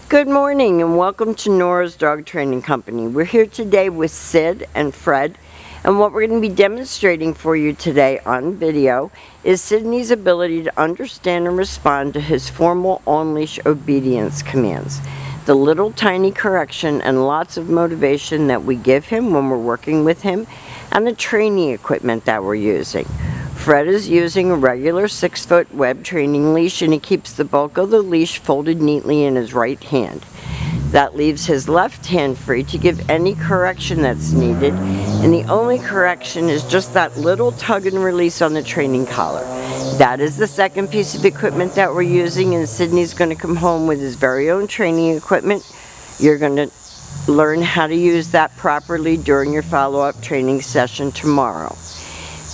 Good morning and welcome to Nora's Dog Training Company. We're here today with Sid and Fred, and what we're going to be demonstrating for you today on video is Sydney's ability to understand and respond to his formal on-leash obedience commands. The little tiny correction and lots of motivation that we give him when we're working with him, and the training equipment that we're using. Fred is using a regular 6-foot web training leash, and he keeps the bulk of the leash folded neatly in his right hand. That leaves his left hand free to give any correction that's needed, and the only correction is just that little tug and release on the training collar. That is the second piece of equipment that we're using, and Sydney's going to come home with his very own training equipment. You're going to learn how to use that properly during your follow-up training session tomorrow.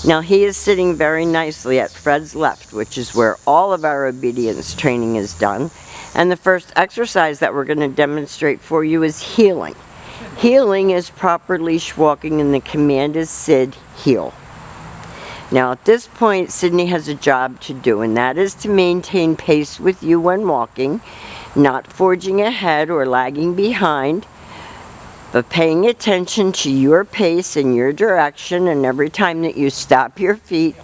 Now he is sitting very nicely at Fred's left, which is where all of our obedience training is done. And the first exercise that we're going to demonstrate for you is heeling. Heeling is proper leash walking, and the command is Sid, heel. Now at this point, Sydney has a job to do, and that is to maintain pace with you when walking, not forging ahead or lagging behind, but paying attention to your pace and your direction, and every time that you stop your feet,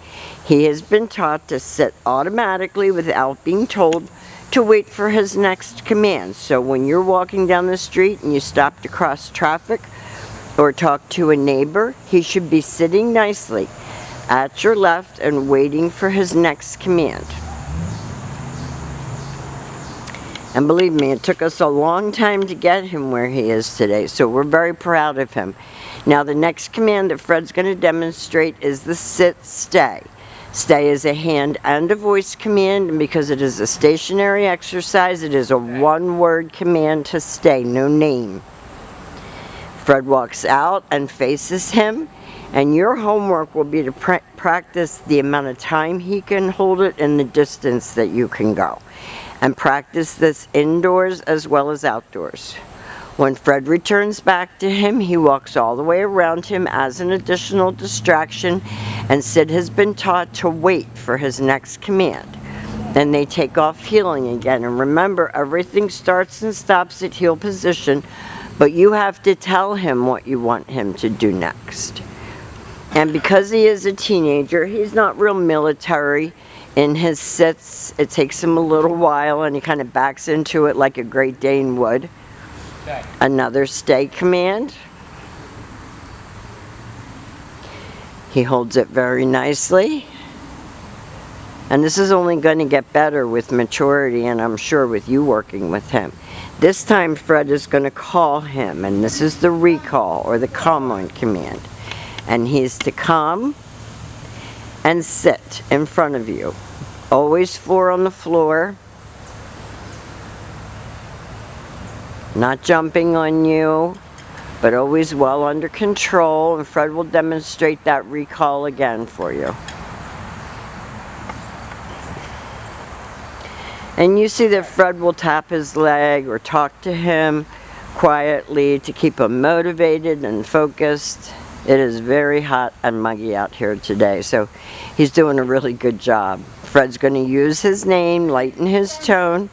he has been taught to sit automatically without being told to wait for his next command. So when you're walking down the street and you stop to cross traffic or talk to a neighbor, he should be sitting nicely at your left and waiting for his next command. And believe me, it took us a long time to get him where he is today, so we're very proud of him. Now the next command that Fred's going to demonstrate is the sit, stay. Stay is a hand and a voice command, and because it is a stationary exercise, it is a one-word command to stay, no name. Fred walks out and faces him, and your homework will be to practice the amount of time he can hold it and the distance that you can go. And practice this indoors as well as outdoors. When Fred returns back to him, he walks all the way around him as an additional distraction, and Sid has been taught to wait for his next command. Then they take off heeling again, and remember, everything starts and stops at heel position, but you have to tell him what you want him to do next. And because he is a teenager, he's not real military in his sits. It takes him a little while, and he kind of backs into it like a Great Dane would. Stay. Another stay command. He holds it very nicely. And this is only going to get better with maturity, and I'm sure with you working with him. This time Fred is going to call him, and this is the recall or the come on command. And he's to come and sit in front of you. Always 4 on the floor. Not jumping on you, but always well under control, and Fred will demonstrate that recall again for you. And you see that Fred will tap his leg or talk to him quietly to keep him motivated and focused. It is very hot and muggy out here today, so he's doing a really good job. Fred's going to use his name, lighten his tone,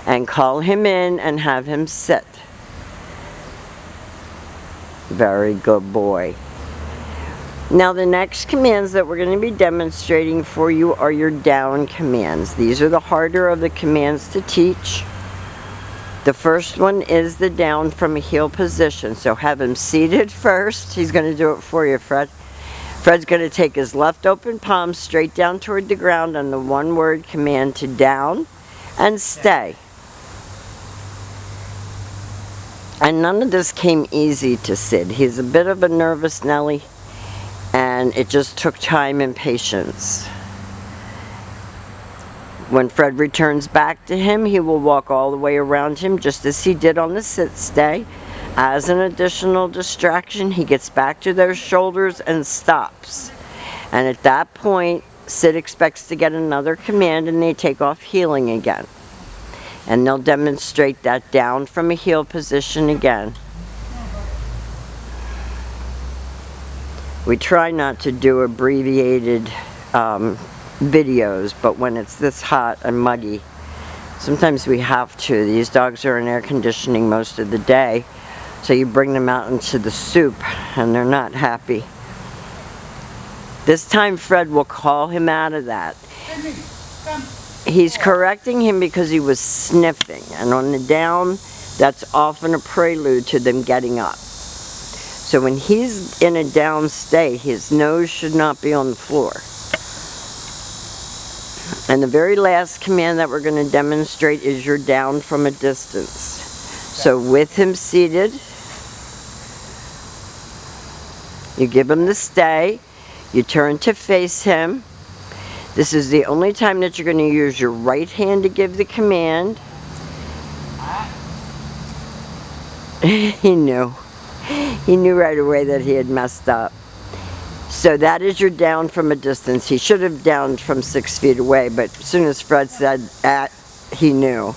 and call him in and have him sit. Very good boy. Now the next commands that we're going to be demonstrating for you are your down commands. These are the harder of the commands to teach. The first one is the down from a heel position. So have him seated first. He's going to do it for you, Fred. Fred's going to take his left open palm straight down toward the ground on the one-word command to down and stay. And none of this came easy to Sid. He's a bit of a nervous Nelly, and it just took time and patience. When Fred returns back to him, he will walk all the way around him just as he did on the sit stay. As an additional distraction, he gets back to those shoulders and stops. And at that point, Sid expects to get another command, and they take off heeling again. And they'll demonstrate that down from a heel position again. We try not to do abbreviated videos, but when it's this hot and muggy, Sometimes we have to. These dogs are in air conditioning most of the day, so you bring them out into the soup and they're not happy. This time Fred will call him out of that. He's correcting him because he was sniffing, and on the down, that's often a prelude to them getting up. So when he's in a down state, his nose should not be on the floor. And the very last command that we're going to demonstrate is your down from a distance. So with him seated, you give him the stay, you turn to face him. This is the only time that you're going to use your right hand to give the command. He knew. He knew right away that he had messed up. So that is your down from a distance. He should have downed from 6 feet away, but as soon as Fred said at, he knew.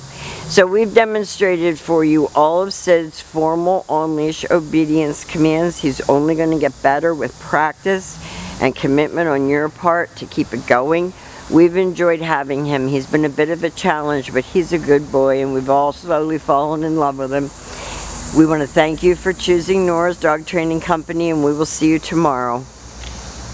So we've demonstrated for you all of Sid's formal on-leash obedience commands. He's only going to get better with practice and commitment on your part to keep it going. We've enjoyed having him. He's been a bit of a challenge, but he's a good boy, and we've all slowly fallen in love with him. We want to thank you for choosing Nora's Dog Training Company, and we will see you tomorrow.